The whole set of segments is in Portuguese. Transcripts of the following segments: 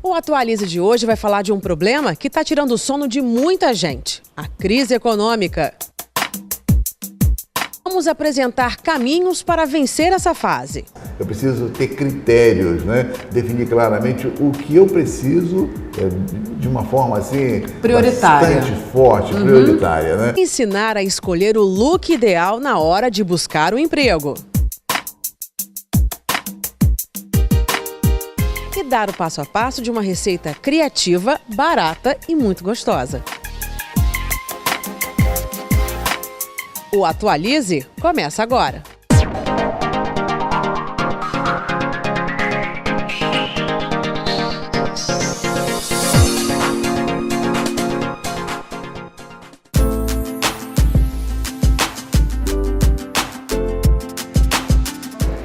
O Atualize de hoje vai falar de um problema que está tirando o sono de muita gente: a crise econômica. Vamos apresentar caminhos para vencer essa fase. Eu preciso ter critérios, né? Definir claramente o que eu preciso de uma forma assim prioritária, bastante forte, prioritária, né? Ensinar a escolher o look ideal na hora de buscar o emprego. E dar o passo a passo de uma receita criativa, barata e muito gostosa. O Atualize começa agora.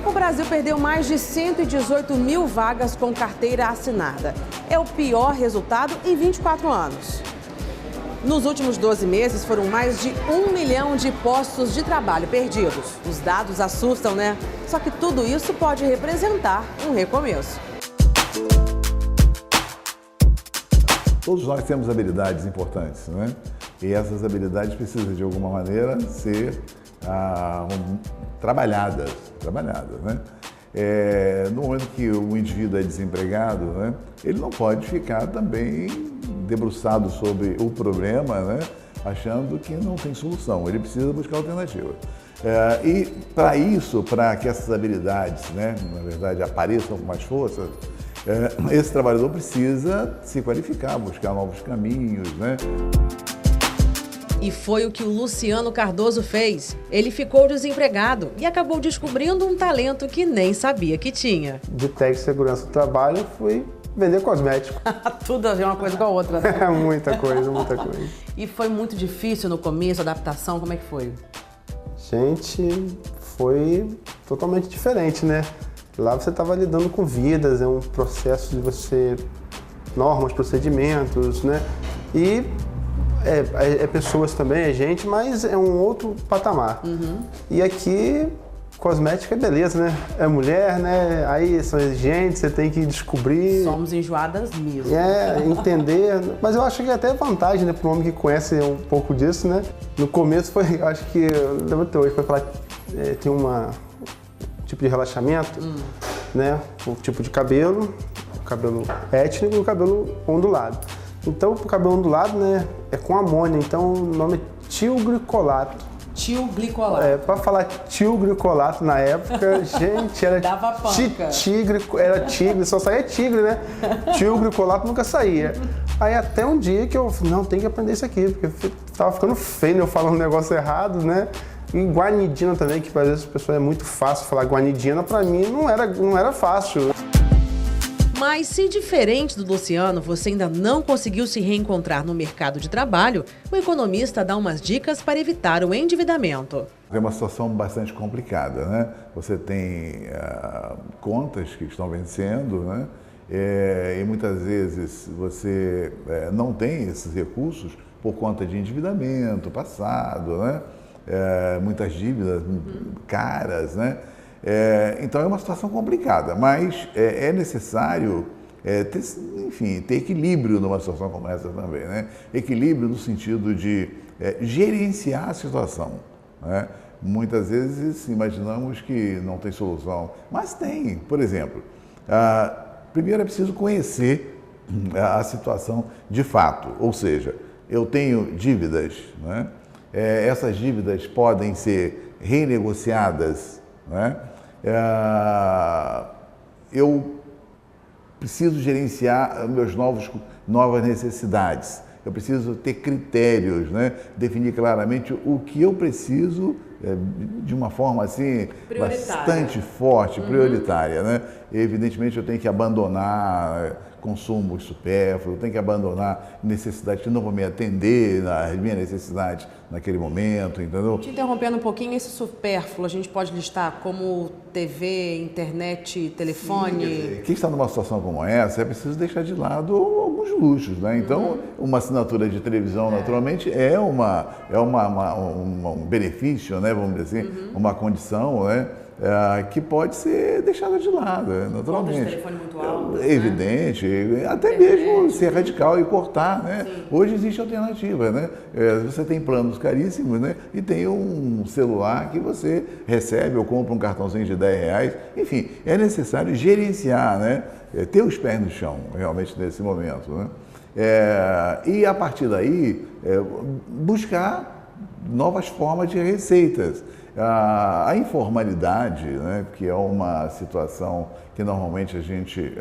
O Brasil perdeu mais de 118 mil vagas com carteira assinada. É o pior resultado em 24 anos. Nos últimos 12 meses, foram mais de 1 milhão de postos de trabalho perdidos. Os dados assustam, né? Só que tudo isso pode representar um recomeço. Todos nós temos habilidades importantes, né? E essas habilidades precisam, de alguma maneira, ser trabalhadas, né? No momento que o indivíduo é desempregado, né, ele não pode ficar também debruçado sobre o problema, né, achando que não tem solução. Ele precisa buscar alternativa. E para isso, para que essas habilidades, né, na verdade, apareçam com mais força, esse trabalhador precisa se qualificar, buscar novos caminhos, né? E foi o que o Luciano Cardoso fez. Ele ficou desempregado e acabou descobrindo um talento que nem sabia que tinha. De técnico de segurança do trabalho, fui vender cosmético. Tudo a ver uma coisa com a outra, né? Muita coisa, muita coisa. E foi muito difícil no começo, a adaptação, como é que foi? Gente, foi totalmente diferente, né? Lá você estava lidando com vidas, é um processo de você... normas, procedimentos, né? E... É pessoas também, é gente, mas é um outro patamar. E aqui, cosmética é beleza, né? É mulher, né? Aí são exigentes, você tem que descobrir. Somos enjoadas mesmo. Entender. Mas eu acho que é até vantagem, né? Para um homem que conhece um pouco disso, né? No começo foi, acho que, lembro até hoje, foi falar tem um tipo de relaxamento, né? O tipo de cabelo, o cabelo étnico e o cabelo ondulado. Então, o cabelo ondulado, né, é com amônia, então o nome é tilglicolato. Tilglicolato. Para falar tilglicolato na época, gente, era dava panca. Era tigre, só saía tigre, né? Tilglicolato nunca saía. Aí até um dia que eu falei, não, tem que aprender isso aqui, porque tava ficando feio eu falando um negócio errado, né? E guanidina também, que às vezes as pessoas é muito fácil falar guanidina, para mim não era fácil. Mas se diferente do Luciano, você ainda não conseguiu se reencontrar no mercado de trabalho, o economista dá umas dicas para evitar o endividamento. É uma situação bastante complicada, né? Você tem contas que estão vencendo, né? E muitas vezes você não tem esses recursos por conta de endividamento passado, né? Muitas dívidas caras, né? Então é uma situação complicada, mas é necessário ter equilíbrio numa situação como essa também, né? Equilíbrio no sentido de gerenciar a situação, né? Muitas vezes imaginamos que não tem solução, mas tem. Por exemplo, primeiro é preciso conhecer a situação de fato, ou seja, eu tenho dívidas, né? Essas dívidas podem ser renegociadas, né? Eu preciso gerenciar novas necessidades. Eu preciso ter critérios, né? Definir claramente o que eu preciso de uma forma assim bastante forte, prioritária, né? E, evidentemente eu tenho que abandonar consumos supérfluos, eu tenho que abandonar necessidades que não vão me atender às minhas necessidades naquele momento, entendeu? Te interrompendo um pouquinho, esse supérfluo a gente pode listar como TV, internet, telefone? Sim, quem está numa situação como essa é preciso deixar de lado alguns luxos, né? Então, uma assinatura de televisão, naturalmente, é um benefício, né? Vamos dizer assim, uma condição, né? Que pode ser deixada de lado, naturalmente. Conta de telefone muito alto. evidente, até mesmo ser radical e cortar, né? Hoje existe alternativa, né? Você tem planos caríssimos, né? E tem um celular que você recebe ou compra um cartãozinho de R$10. Enfim, é necessário gerenciar, né? Ter os pés no chão, realmente, nesse momento, né? E a partir daí, buscar novas formas de receitas. A informalidade, né, que é uma situação que normalmente a gente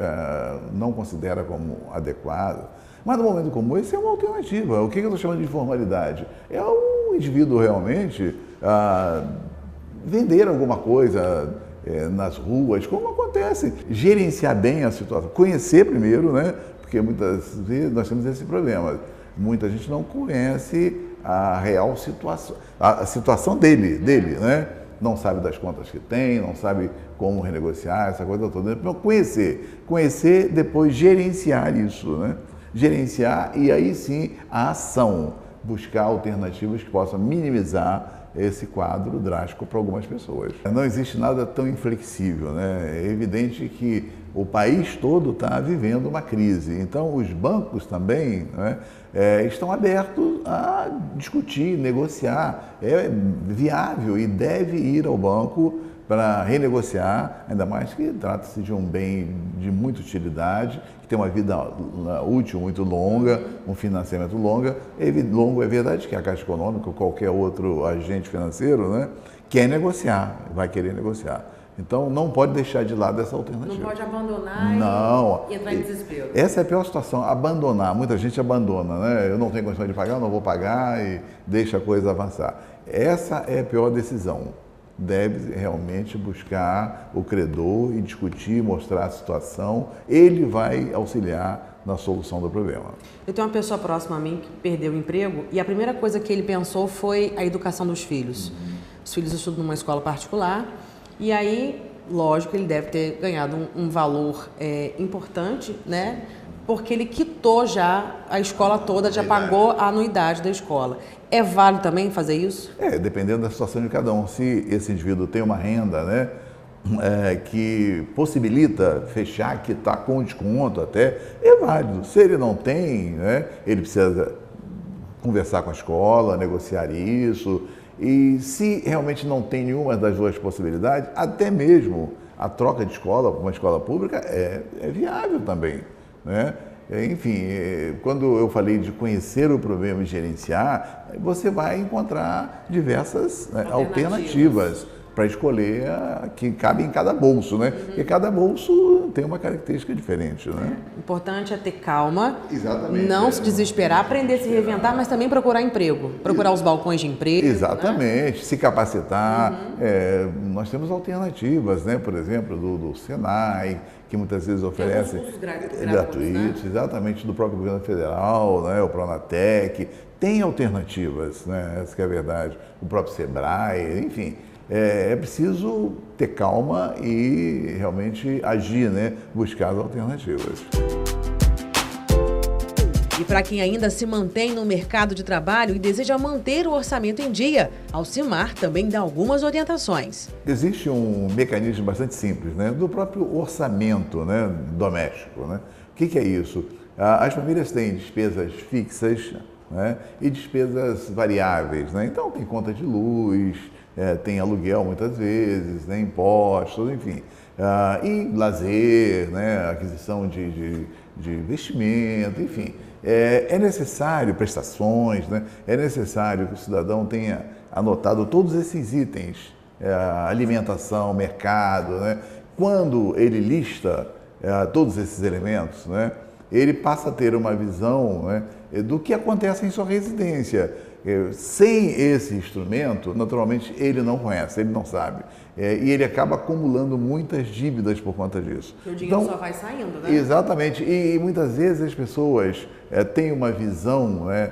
não considera como adequada, mas no momento como esse é uma alternativa. O que eu estou chamando de informalidade? É o indivíduo realmente vender alguma coisa nas ruas, como acontece. Gerenciar bem a situação, conhecer primeiro, né, porque muitas vezes nós temos esse problema. Muita gente não conhece a real situação, a situação dele, né? Não sabe das contas que tem, não sabe como renegociar, essa coisa toda. Então, conhecer, depois gerenciar isso, né? Gerenciar e aí sim a ação, buscar alternativas que possam minimizar esse quadro drástico para algumas pessoas. Não existe nada tão inflexível, né? É evidente que o país todo está vivendo uma crise, então os bancos também, né, estão abertos a discutir, negociar. É viável e deve ir ao banco para renegociar, ainda mais que trata-se de um bem de muita utilidade, que tem uma vida útil muito longa, um financiamento longo. Longo é verdade que a Caixa Econômica ou qualquer outro agente financeiro, né, quer negociar, vai querer negociar. Então, não pode deixar de lado essa alternativa. Não pode abandonar e entrar em desespero. Essa é a pior situação, abandonar. Muita gente abandona, né? Eu não tenho condição de pagar, eu não vou pagar e deixa a coisa avançar. Essa é a pior decisão. Deve realmente buscar o credor e discutir, mostrar a situação. Ele vai auxiliar na solução do problema. Eu tenho uma pessoa próxima a mim que perdeu o emprego e a primeira coisa que ele pensou foi a educação dos filhos. Os filhos estudam numa escola particular. E aí, lógico, ele deve ter ganhado um valor importante, né? Porque ele quitou já a escola toda, já pagou a anuidade da escola. É válido também fazer isso? Dependendo da situação de cada um. Se esse indivíduo tem uma renda, né, que possibilita fechar, quitar com desconto até, é válido. Se ele não tem, né, ele precisa conversar com a escola, negociar isso. E se realmente não tem nenhuma das duas possibilidades, até mesmo a troca de escola para uma escola pública é viável também, né? Enfim, quando eu falei de conhecer o problema e gerenciar, você vai encontrar diversas alternativas para escolher a que cabe em cada bolso, né? Porque cada bolso tem uma característica diferente, né? O importante é ter calma, exatamente, não se desesperar, aprender a se reinventar, mas também procurar emprego, procurar os balcões de emprego. Exatamente, né? Se capacitar. Uhum. Nós temos alternativas, né? Por exemplo, do Senai, que muitas vezes oferece cursos gratuitos, né? Exatamente, do próprio governo federal, né? O Pronatec. Tem alternativas, né? Essa que é a verdade. O próprio Sebrae, enfim. É preciso ter calma e realmente agir, né? Buscar as alternativas. E para quem ainda se mantém no mercado de trabalho e deseja manter o orçamento em dia, Alcimar também dá algumas orientações. Existe um mecanismo bastante simples, né? Do próprio orçamento, né? Doméstico, né? O que é isso? As famílias têm despesas fixas, né? E despesas variáveis, né? Então tem conta de luz, tem aluguel muitas vezes, né, impostos, enfim, e lazer, né, aquisição de investimento, enfim. É necessário prestações, né, é necessário que o cidadão tenha anotado todos esses itens, alimentação, mercado, né. Quando ele lista todos esses elementos, né, ele passa a ter uma visão, né, do que acontece em sua residência. Sem esse instrumento, naturalmente, ele não conhece, ele não sabe. E ele acaba acumulando muitas dívidas por conta disso. Porque o dinheiro só vai saindo, né? Exatamente. E muitas vezes as pessoas têm uma visão, né,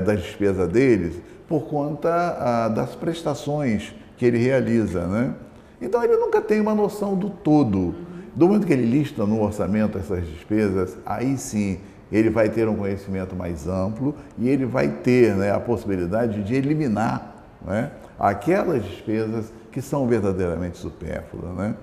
da despesa deles por conta das prestações que ele realiza, né? Então, ele nunca tem uma noção do todo. Do momento que ele lista no orçamento essas despesas, aí sim, ele vai ter um conhecimento mais amplo e ele vai ter, né, a possibilidade de eliminar, né, aquelas despesas que são verdadeiramente supérfluas, né?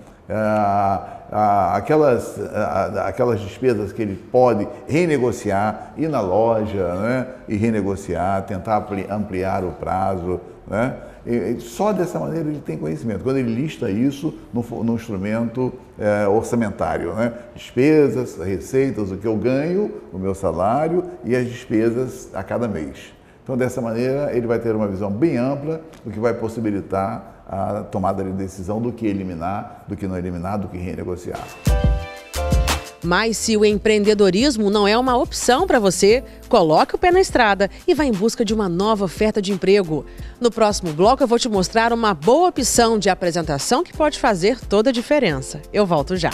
aquelas despesas que ele pode renegociar, ir na loja, né, e renegociar, tentar ampliar o prazo, né? E só dessa maneira ele tem conhecimento. Quando ele lista isso no instrumento orçamentário, né? Despesas, receitas, o que eu ganho, o meu salário e as despesas a cada mês. Então, dessa maneira, ele vai ter uma visão bem ampla, o que vai possibilitar a tomada de decisão do que eliminar, do que não eliminar, do que renegociar. Mas se o empreendedorismo não é uma opção para você, coloque o pé na estrada e vá em busca de uma nova oferta de emprego. No próximo bloco eu vou te mostrar uma boa opção de apresentação que pode fazer toda a diferença. Eu volto já.